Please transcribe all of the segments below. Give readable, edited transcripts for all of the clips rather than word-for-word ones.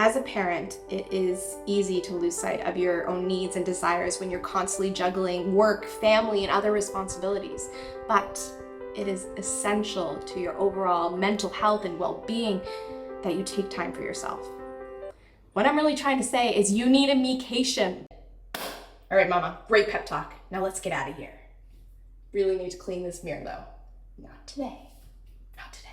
As a parent, it is easy to lose sight of your own needs and desires when you're constantly juggling work, family, and other responsibilities. But it is essential to your overall mental health and well-being that you take time for yourself. What I'm really trying to say is you need a mecation. All right, Mama, great pep talk. Now let's get out of here. Really need to clean this mirror though. Not today. Not today.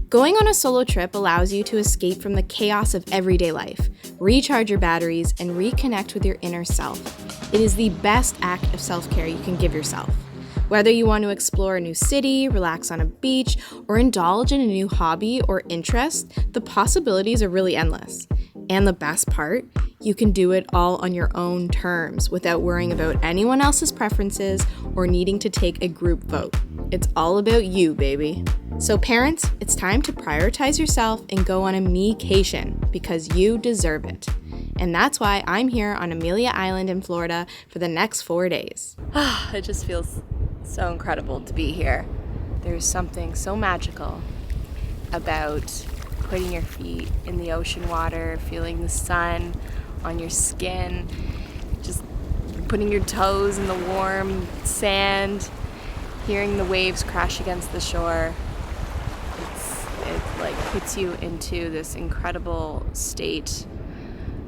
Going on a solo trip allows you to escape from the chaos of everyday life, recharge your batteries, and reconnect with your inner self. It is the best act of self-care you can give yourself. Whether you want to explore a new city, relax on a beach, or indulge in a new hobby or interest, the possibilities are really endless. And the best part, you can do it all on your own terms without worrying about anyone else's preferences or needing to take a group vote. It's all about you, baby. So parents, it's time to prioritize yourself and go on a me-cation because you deserve it. And that's why I'm here on Amelia Island in Florida for the next 4 days. It just feels so incredible to be here. There's something so magical about putting your feet in the ocean water, feeling the sun on your skin, just putting your toes in the warm sand, hearing the waves crash against the shore. It like puts you into this incredible state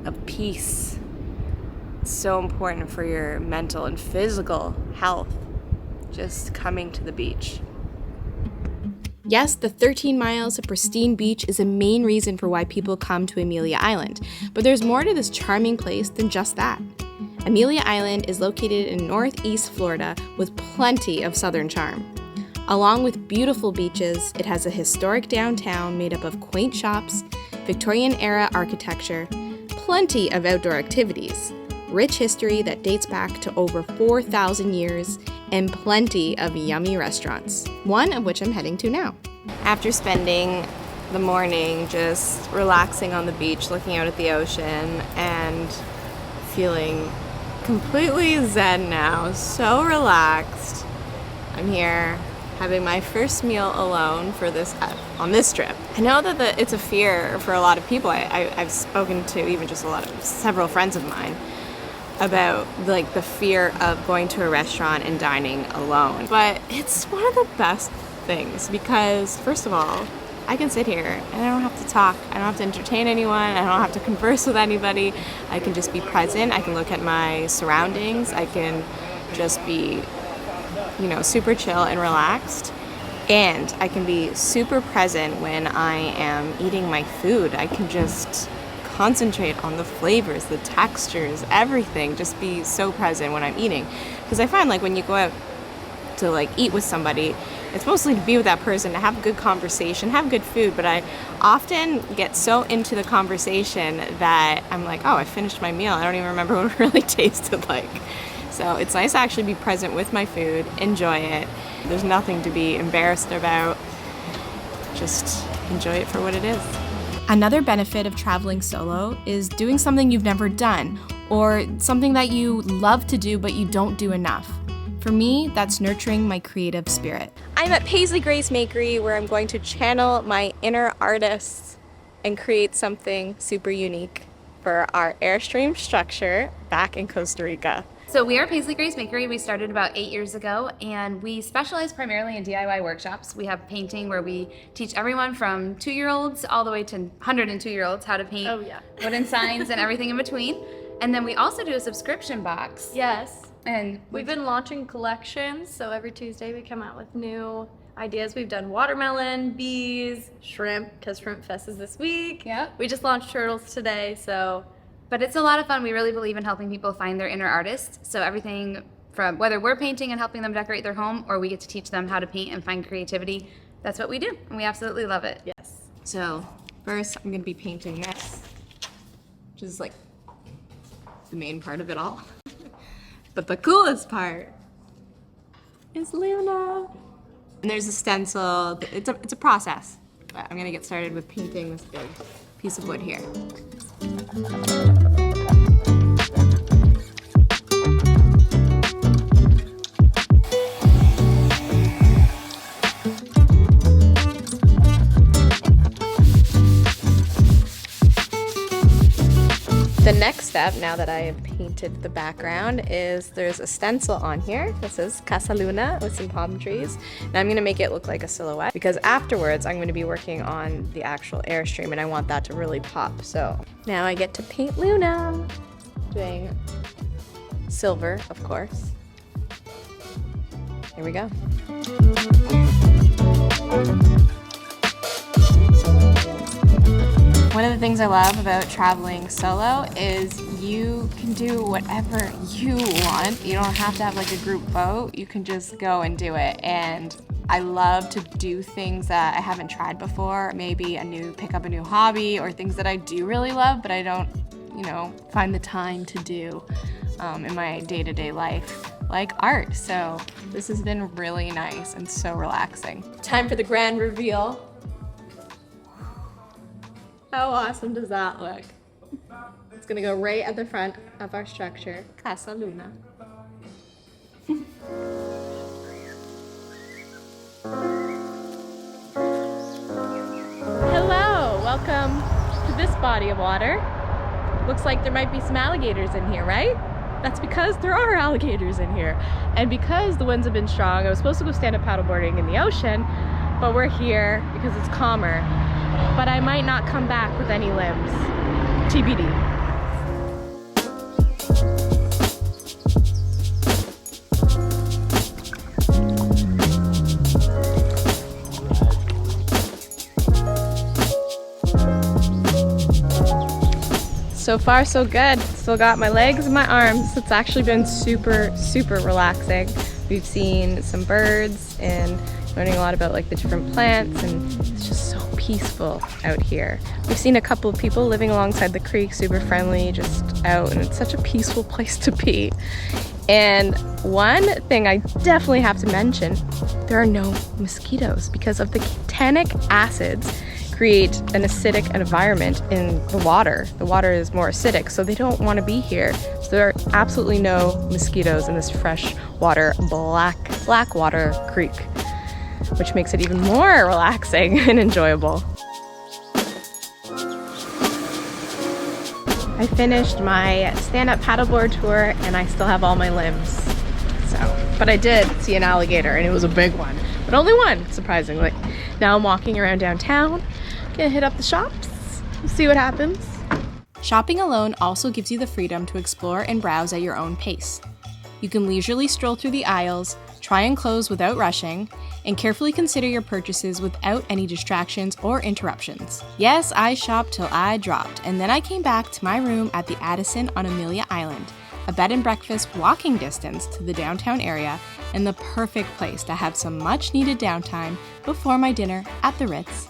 of peace. It's so important for your mental and physical health, just coming to the beach. Yes, the 13 miles of pristine beach is a main reason for why people come to Amelia Island, but there's more to this charming place than just that. Amelia Island is located in northeast Florida with plenty of southern charm. Along with beautiful beaches, it has a historic downtown made up of quaint shops, Victorian-era architecture, plenty of outdoor activities, rich history that dates back to over 4,000 years, and plenty of yummy restaurants, one of which I'm heading to now. After spending the morning just relaxing on the beach, looking out at the ocean, and feeling completely zen now, so relaxed, I'm here having my first meal alone for on this trip. I know that it's a fear for a lot of people. I've spoken to even just several friends of mine about like the fear of going to a restaurant and dining alone. But it's one of the best things because first of all, I can sit here and I don't have to talk. I don't have to entertain anyone. I don't have to converse with anybody. I can just be present. I can look at my surroundings. I can just be, super chill and relaxed. And I can be super present when I am eating my food. I can just concentrate on the flavors, the textures, everything. Just be so present when I'm eating. Because I find like when you go out to like eat with somebody, it's mostly to be with that person, to have a good conversation, have good food, but I often get so into the conversation that I'm like, oh, I finished my meal. I don't even remember what it really tasted like. So it's nice to actually be present with my food, enjoy it. There's nothing to be embarrassed about. Just enjoy it for what it is. Another benefit of traveling solo is doing something you've never done or something that you love to do but you don't do enough. For me, that's nurturing my creative spirit. I'm at Paisley Makery where I'm going to channel my inner artist and create something super unique for our Airstream structure back in Costa Rica. So we are Paisley Makery. We started about 8 years ago, and we specialize primarily in DIY workshops. We have painting where we teach everyone from 2-year-olds all the way to 102-year-olds how to paint wooden signs and everything in between. And then we also do a subscription box. Yes. And we've been launching collections, so every Tuesday we come out with new ideas. We've done watermelon, bees, shrimp, because Shrimp Fest is this week. Yeah. We just launched turtles today, so. But it's a lot of fun. We really believe in helping people find their inner artist. So everything from whether we're painting and helping them decorate their home or we get to teach them how to paint and find creativity, that's what we do. And we absolutely love it. Yes. So first I'm going to be painting this, which is like the main part of it all. But the coolest part is Luna. And there's a stencil. It's a process. But I'm going to get started with painting this big piece of wood here. The next step, now that I have painted the background, is there's a stencil on here. This is Casa Luna with some palm trees. And I'm gonna make it look like a silhouette because afterwards I'm gonna be working on the actual Airstream and I want that to really pop. So now I get to paint Luna. Doing silver, of course. Here we go. One of the things I love about traveling solo is you can do whatever you want. You don't have to have like a group vote. You can just go and do it. And I love to do things that I haven't tried before. Maybe pick up a new hobby or things that I do really love, but I don't, find the time to do in my day-to-day life, like art. So this has been really nice and so relaxing. Time for the grand reveal. How awesome does that look? It's gonna go right at the front of our structure, Casa Luna. Hello, welcome to this body of water. Looks like there might be some alligators in here, right? That's because there are alligators in here. And because the winds have been strong, I was supposed to go stand up paddleboarding in the ocean, but we're here because it's calmer. But I might not come back with any limbs. TBD. So far, so good. Still got my legs and my arms. It's actually been super, super relaxing. We've seen some birds and learning a lot about like the different plants, and it's just so peaceful out here. We've seen a couple of people living alongside the creek, super friendly, just out, and it's such a peaceful place to be. And one thing I definitely have to mention, there are no mosquitoes because of the tannic acids create an acidic environment in the water. The water is more acidic, so they don't want to be here. So there are absolutely no mosquitoes in this fresh water, black water creek, which makes it even more relaxing and enjoyable. I finished my stand-up paddleboard tour and I still have all my limbs. But I did see an alligator and it was a big one, but only one, surprisingly. Now I'm walking around downtown, gonna hit up the shops, see what happens. Shopping alone also gives you the freedom to explore and browse at your own pace. You can leisurely stroll through the aisles, try on clothes without rushing, and carefully consider your purchases without any distractions or interruptions. Yes, I shopped till I dropped, and then I came back to my room at the Addison on Amelia Island, a bed and breakfast walking distance to the downtown area, and the perfect place to have some much needed downtime before my dinner at the Ritz.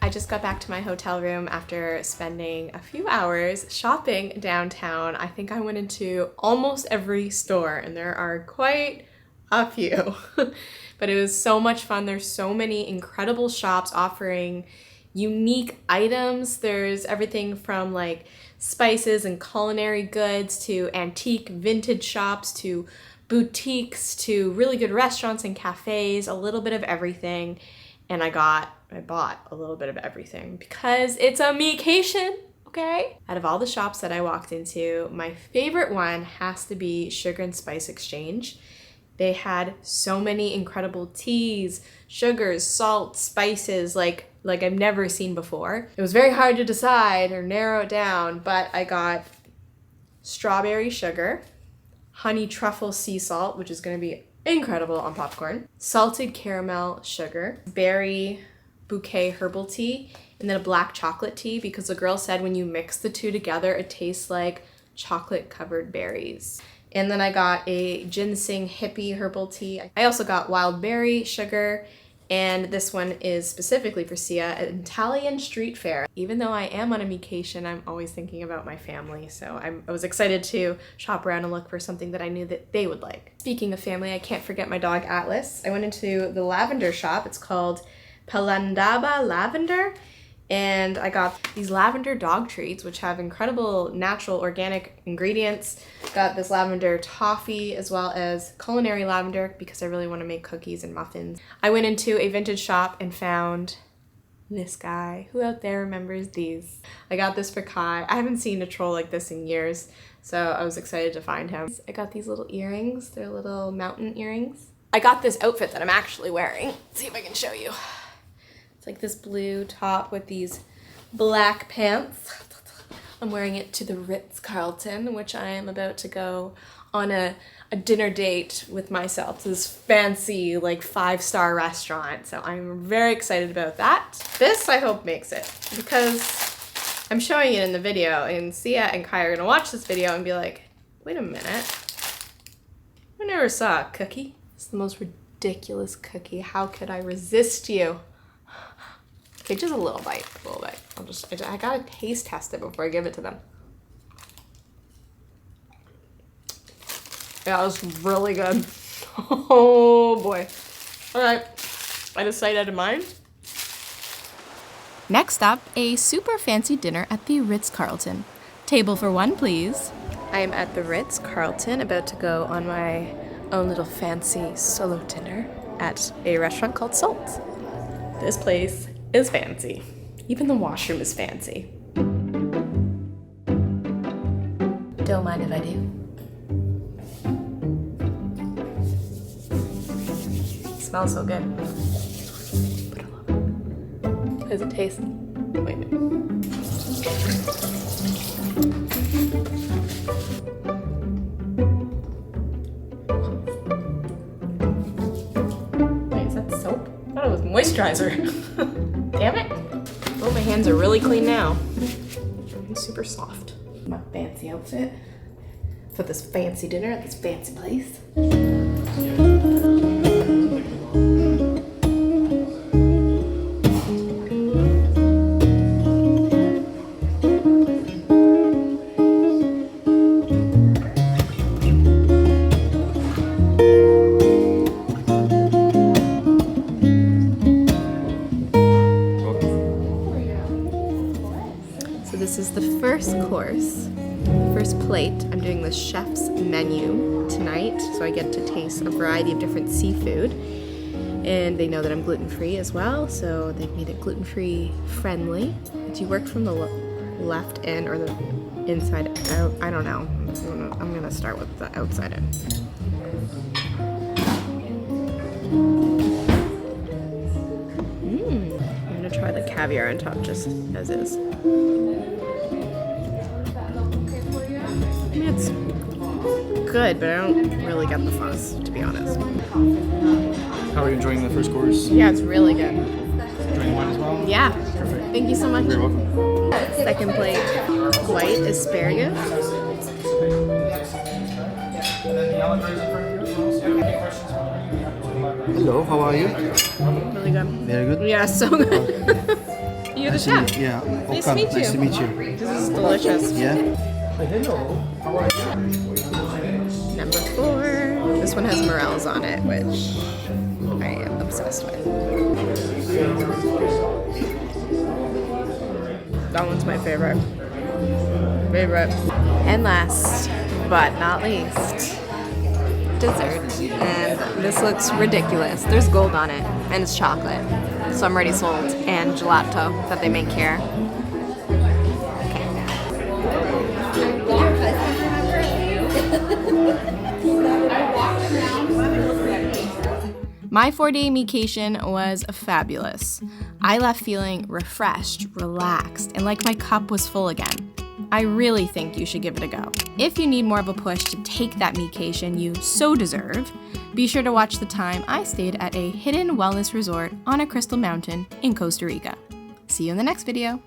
I just got back to my hotel room after spending a few hours shopping downtown. I think I went into almost every store, and there are quite a few. But it was so much fun. There's so many incredible shops offering unique items. There's everything from like spices and culinary goods to antique vintage shops to boutiques to really good restaurants and cafes, a little bit of everything. And I bought a little bit of everything because it's a mecation, okay? Out of all the shops that I walked into, my favorite one has to be Sugar and Spice Exchange. They had so many incredible teas, sugars, salt, spices, like I've never seen before. It was very hard to decide or narrow it down, but I got strawberry sugar, honey truffle sea salt, which is gonna be incredible on popcorn, salted caramel sugar, berry bouquet herbal tea, and then a black chocolate tea because the girl said when you mix the two together, it tastes like chocolate covered berries. And then I got a ginseng hippie herbal tea. I also got wild berry sugar, and this one is specifically for Sia, an Italian street fair. Even though I am on a vacation, I'm always thinking about my family, so I was excited to shop around and look for something that I knew that they would like. Speaking of family, I can't forget my dog Atlas. I went into the lavender shop. It's called Palandaba Lavender, and I got these lavender dog treats, which have incredible natural organic ingredients. Got this lavender toffee as well as culinary lavender because I really want to make cookies and muffins. I went into a vintage shop and found This guy. Who out there remembers these? I got this for Kai. I haven't seen a troll like this in years, so I was excited to find him. I got these little earrings. They're little mountain earrings. I got this outfit that I'm actually wearing. Let's see if I can show you. It's like this blue top with these black pants. I'm wearing it to the Ritz-Carlton, which I am about to go on a dinner date with myself to this fancy, like 5-star restaurant. So I'm very excited about that. This, I hope, makes it, because I'm showing it in the video, and Sia and Kai are gonna watch this video and be like, wait a minute, I never saw a cookie. It's the most ridiculous cookie. How could I resist you? Okay, just a little bite, I gotta taste test it before I give it to them. Yeah, it was really good. Oh boy. All right, out of sight, out of mind. Next up, a super fancy dinner at the Ritz-Carlton. Table for one, please. I am at the Ritz-Carlton, about to go on my own little fancy solo dinner at a restaurant called Salt. This place is fancy. Even the washroom is fancy. Don't mind if I do. Smells so good. Put it low. How does it taste? Wait a minute. Wait, is that soap? I thought it was moisturizer. Damn it. Oh, my hands are really clean now. I'm super soft. My fancy outfit for this fancy dinner at this fancy place. This is the first course, first plate. I'm doing the chef's menu tonight, so I get to taste a variety of different seafood. And they know that I'm gluten-free as well, so they've made it gluten-free friendly. Do you work from the left in or the inside out? I don't know. I'm gonna start with the outside in. I'm gonna try the caviar on top just as is. I mean, it's good, but I don't really get the fuzz, to be honest. How are you enjoying the first course? Yeah, it's really good. Enjoying wine as well? Yeah. Perfect. Thank you so much. You're welcome. Second plate, white asparagus. Hello, how are you? Really good. Very good. Yeah, so good. You're the chef. Yeah, Nice to meet you. Nice to meet you. This is delicious. Yeah? Number 4. This one has morels on it, which I am obsessed with. That one's my favorite. And last, but not least, dessert. And this looks ridiculous. There's gold on it, and it's chocolate. So I'm already sold. And gelato that they make here. My 4-day vacation was fabulous. I left feeling refreshed, relaxed, and like my cup was full again. I really think you should give it a go. If you need more of a push to take that vacation you so deserve, be sure to watch the time I stayed at a hidden wellness resort on a crystal mountain in Costa Rica. See you in the next video.